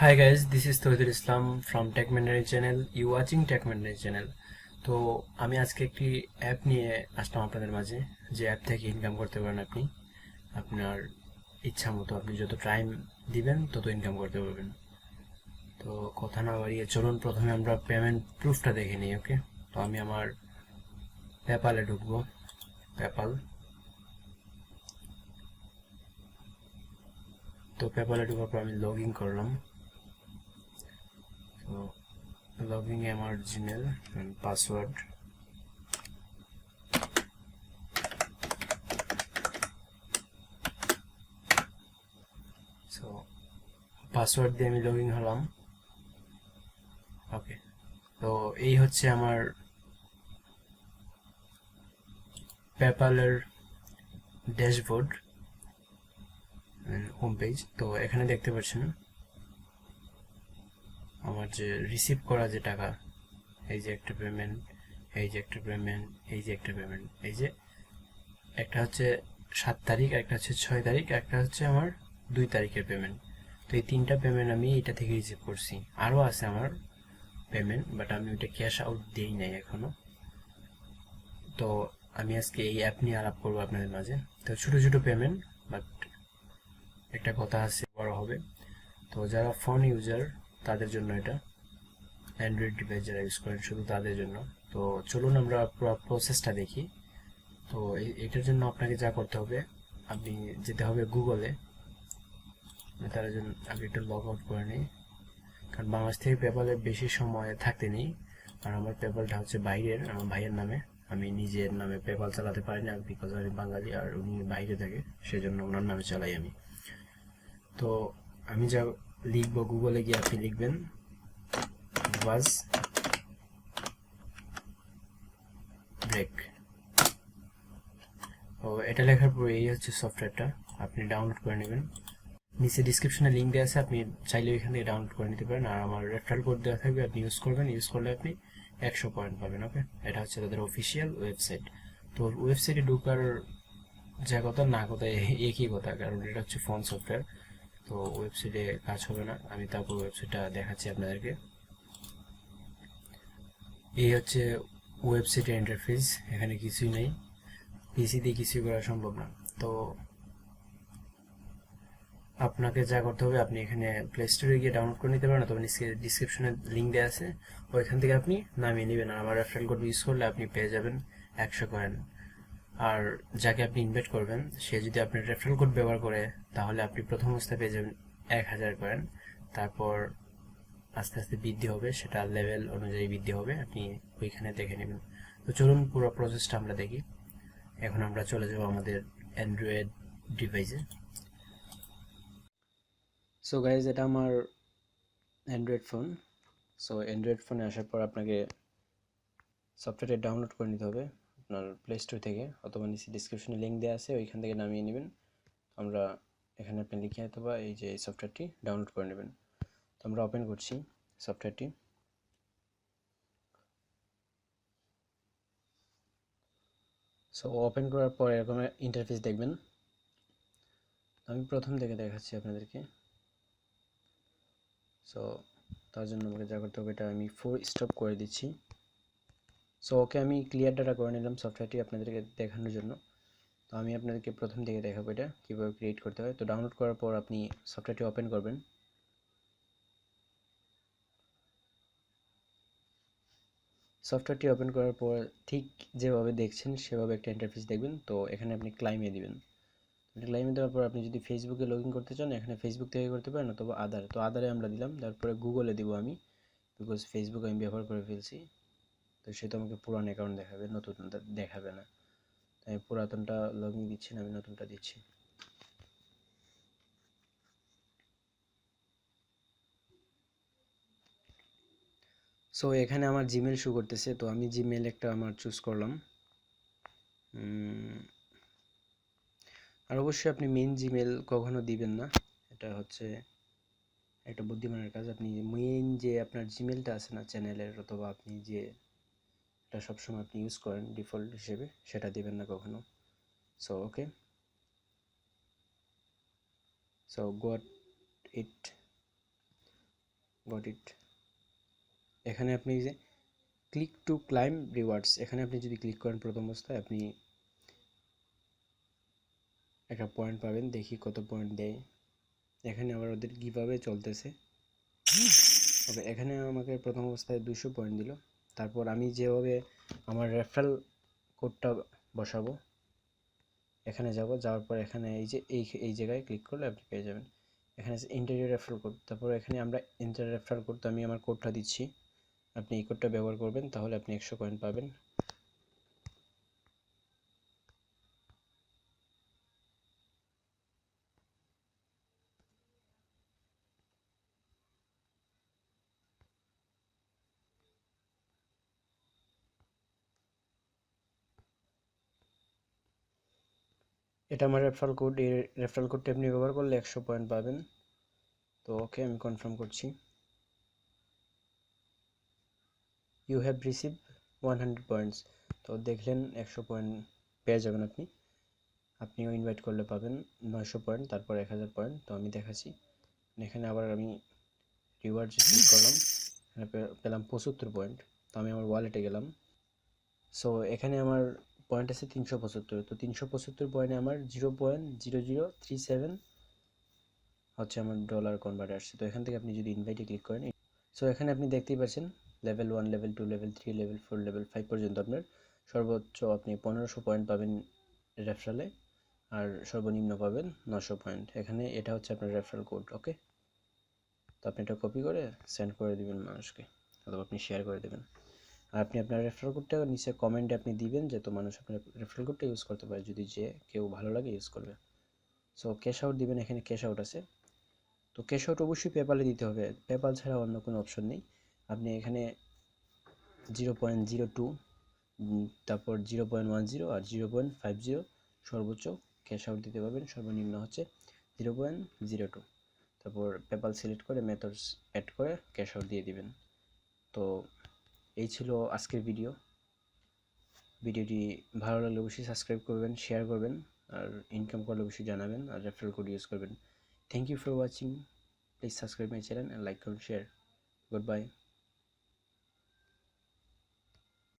Hi guys, this is Tohidul Islam from Tech MandariN channel. You watching Tech MandariN channel. তো আমি আজকে একটি app নিয়ে আসলাম আপনাদের মাঝে, যে অ্যাপ থেকে ইনকাম করতে পারেন আপনি আপনার ইচ্ছা মতো। আপনি যত টাইম দিবেন তত ইনকাম করতে পারবেন। তো কথা না বাড়িয়ে চলুন প্রথমে আমরা পেমেন্ট প্রুফটা দেখে নিই। ওকে, তো আমি আমার পেপ্যালে ঢুকবো। পেপ্যাল, তো পেপ্যালে ঢুকার পর আমি লগ ইন করলাম। তো লগ ইনে আমার জিমেল পাসওয়ার্ড, সো পাসওয়ার্ড দিয়ে আমি লগ ইন হলাম। ওকে, তো এই হচ্ছে আমার পেপ্যালের ড্যাশবোর্ড হোম পেজ। তো এখানে দেখতে পাচ্ছেন আমার যে রিসিভ করা যে টাকা, এই যে একটা পেমেন্ট, এই যে একটা পেমেন্ট, এই যে একটা পেমেন্ট, এই যে একটা হচ্ছে 7 তারিখ, একটা হচ্ছে 6 তারিখ, একটা হচ্ছে আমার 2 তারিখের পেমেন্ট। তো এই তিনটা পেমেন্ট আমি এটা থেকে রিসিভ করছি। আরও আছে আমার পেমেন্ট, বাট আমি ওইটা ক্যাশ আউট দিই নাই এখনো। তো আমি আজকে এই অ্যাপ নিয়ে আলাপ করবো আপনাদের মাঝে। তো ছোট ছোট পেমেন্ট, বাট একটা কথা আছে, বড় হবে। তো যারা ফোন ইউজার তাদের জন্য এটা, অ্যান্ড্রয়েড ডিভাইস যারা ইউজ করেন শুধু তাদের জন্য। তো চলুন আমরা পুরো প্রসেসটা দেখি। তো এটার জন্য আপনাকে যা করতে হবে, আপনি যেতে হবে গুগলে। তার জন্য আমি একটু লগ আউট করে নিই, কারণ বাংলাদেশ থেকে পেপ্যালে বেশি সময় থাকতে নেই। আর আমার পেপ্যালটা হচ্ছে বাইরের, আমার ভাইয়ের নামে। আমি নিজের নামে পেপ্যাল চালাতে পারি না, বিকজ আমি বাঙালি আর উনি বাইরে থাকে, সেজন্য ওনার নামে চালাই আমি। তো আমি যা লিখবো, গুগলে গিয়ে আপনি লিখবেন বাজ ব্রেক। তো এটা লেখার পর এই হচ্ছে সফটওয়্যারটা, আপনি ডাউনলোড করে নেবেন। নিচে ডিসক্রিপশনে লিঙ্ক দেওয়া আছে, আপনি চাইলে ওইখান থেকে ডাউনলোড করে নিতে পারেন। আর আমার রেফারেল কোড দেওয়া থাকবে, আপনি ইউজ করবেন, ইউজ করলে আপনি 100 পয়েন্ট পাবেন। ওকে, এটা হচ্ছে তাদের অফিসিয়াল ওয়েবসাইট। তো ওয়েবসাইটে ঢোকার যা কথা না কথা একই কথা, কারণ এটা হচ্ছে ফোন সফটওয়্যার। তো ওয়েবসাইটে কাজ হবে না, আমি তারপর ওয়েবসাইটটা দেখাচ্ছি আপনাদেরকে। এই হচ্ছে ওয়েবসাইটের ইন্টারফেস, এখানে কিছুই নেই, পিসি দিয়ে কিছুই করা সম্ভব না। তো আপনাকে যা করতে হবে, আপনি এখানে প্লে স্টোরে গিয়ে ডাউনলোড করে নিতে পারেন, অথবা ডিসক্রিপশনে লিঙ্ক দেওয়া আছে, ওইখান থেকে আপনি নামিয়ে নেবেন। আর আমার রেফারেল কোড ইউজ করলে আপনি পেয়ে যাবেন 100 কয়েন। আর যাকে আপনি ইনভাইট করবেন সে যদি আপনার রেফারেল কোড ব্যবহার করে, তাহলে আপনি প্রথম অবস্থায় পেয়ে যাবেন 1000 কয়েন। তারপর আস্তে আস্তে বৃদ্ধি হবে, সেটা লেভেল অনুযায়ী বৃদ্ধি হবে, আপনি ওইখানে দেখে নেবেন। তো চলুন পুরো প্রসেসটা আমরা দেখি। এখন আমরা চলে যাব আমাদের অ্যান্ড্রয়েড ডিভাইসে। সো গাইজ, এটা আমার অ্যান্ড্রয়েড ফোন। সো অ্যান্ড্রয়েড ফোনে আসার পর আপনাকে সফটওয়্যারটা ডাউনলোড করে নিতে হবে আপনার প্লে স্টোর থেকে, অথবা নিচে ডিসক্রিপশনে লিঙ্ক দেওয়া আছে, ওইখান থেকে নামিয়ে নেবেন। আমরা এখানে আপনি লিখে অথবা এই যে সফটওয়্যারটি ডাউনলোড করে নেবেন। তো আমরা ওপেন করছি সফটওয়্যারটি। সো ওপেন করার পর এরকম ইন্টারফেস দেখবেন। আমি প্রথম থেকে দেখাচ্ছি আপনাদেরকে। সো তার জন্য আমাকে যা করতে হবে, এটা আমি 4 স্টপ করে দিচ্ছি। সো ওকে, আমি ক্লিয়ার ডাটা করে নিলাম সফটওয়্যারটি আপনাদেরকে দেখানোর জন্য। তো আমি আপনাদেরকে প্রথম থেকে দেখাবো এটা কীভাবে ক্রিয়েট করতে হয়। তো ডাউনলোড করার পর আপনি সফটওয়্যারটি ওপেন করবেন। সফটওয়্যারটি ওপেন করার পর ঠিক যেভাবে দেখছেন সেভাবে একটা ইন্টারফেস দেখবেন। তো এখানে আপনি ক্লাইমে দিবেন। ক্লাইমে দেওয়ার পর আপনি যদি ফেসবুকে লগ ইন করতে চান, এখানে ফেসবুক থেকে করতে পারেন, অথবা আদার। তো আদারে আমরা দিলাম, তারপরে গুগলে দিব আমি, বিকজ ফেসবুক আমি ব্যবহার করে ফেলছি। তো সে তো আমাকে পুরান অ্যাকাউন্ট দেখাবে, নতুনটা দেখাবে না। আমি পুরাতনটা লগ ইন দিচ্ছি না, আমি নতুনটা দিচ্ছি। সো এখানে আমার জিমেল শো করতেছে, তো আমি জিমেল একটা আমার চুজ করলাম। আর অবশ্যই আপনি মেইন জিমেল কখনো দিবেন না, এটা হচ্ছে একটা বুদ্ধিমানের কাজ। আপনি মেইন যে আপনার জিমেলটা আছে না চ্যানেলের, অথবা আপনি যে এটা সবসময় আপনি ইউজ করেন ডিফল্ট হিসেবে, সেটা দিবেন না কখনো। So okay, so got it. Got it. এখানে আপনি যে ক্লিক টু ক্লাইম রিওয়ার্ডস, এখানে আপনি যদি ক্লিক করেন প্রথম অবস্থায় আপনি একটা পয়েন্ট পাবেন, দেখি কত পয়েন্ট দেয়। এখানে আবার ওদের কিভাবে চলতেছে। ওকে, এখানে আমাকে প্রথম অবস্থায় 200 পয়েন্ট দিল। তারপর আমি যেভাবে আমার রেফারেল কোডটা বসাবো, এখানে যাব, যাওয়ার পর এখানে এই যে এই জায়গায় ক্লিক করলে আপনি পেয়ে যাবেন। এখানে আছে ইন্টার রেফারেল কোড। তারপর এখানে আমরা ইন্টার রেফারেল কোড, তো আমি আমার কোডটা দিচ্ছি, আপনি এই কোডটা ব্যবহার করবেন, তাহলে আপনি 100 কয়েন পাবেন। এটা আমার রেফারেল কোড, এই রেফারেল কোডটা আপনি ব্যবহার করলে 100 পয়েন্ট পাবেন। তো ওকে, আমি কনফার্ম করছি। You have receive 100 points. তো দেখলেন 100 পয়েন্ট পেয়ে যাবেন আপনি। আপনিও ইনভাইট করলে পাবেন 900 পয়েন্ট, তারপর 1000 পয়েন্ট। তো আমি দেখাচ্ছি, এখানে আবার আমি রিওয়ার্ডসে ক্লিক করলাম, এখানে পেলাম 75 পয়েন্ট। তো আমি আমার ওয়ালেটে গেলাম। সো এখানে আমার পয়েন্ট আছে 375। তো 375 পয়েন্টে আমার 0.0037 হচ্ছে আমার ডলার কনভার্ট আসছে। তো এখান থেকে আপনি যদি ইনভাইটে ক্লিক করেন, সো এখানে আপনি দেখতেই পাচ্ছেন level 1, level 2, level 3, level 4, level 5 পর্যন্ত আপনার সর্বোচ্চ আপনি 1500 পয়েন্ট পাবেন রেফারেলে, আর সর্বনিম্ন পাবেন 900 পয়েন্ট। এখানে এটা হচ্ছে আপনার রেফারেল কোড। ওকে, তো আপনি এটা কপি করে সেন্ড করে দিবেন মানুষকে, অথবা আপনি শেয়ার করে দেবেন। আর আপনি আপনার রেফারেল কোডটা নিচে কমেন্টে আপনি দিবেন, যে তো মানুষ আপনার রেফারেল কোডটা ইউজ করতে পারে, যদি যে কেউ ভালো লাগে ইউজ করবে। সো ক্যাশ আউট দিবেন, এখানে ক্যাশ আউট আছে। তো ক্যাশ আউট অবশ্যই পেপালে দিতে হবে, পেপাল ছাড়া অন্য কোনো অপশন নেই। আপনি এখানে 0.02, তারপর 0.10 আর 0.50 সর্বোচ্চ ক্যাশ আউট দিতে পারবেন, সর্বনিম্ন হচ্ছে 0.02। তারপর পেপাল সিলেক্ট করে মেথডস অ্যাড করে ক্যাশ আউট দিয়ে দিবেন। তো এই ছিল আজকের ভিডিও। ভিডিওটি ভালো লাগলে অবশ্যই সাবস্ক্রাইব করবেন, শেয়ার করবেন, আর ইনকাম করলে অবশ্যই জানাবেন, আর রেফারেল কোড ইউজ করবেন। Thank you for watching. Please subscribe my channel and like and share. Goodbye.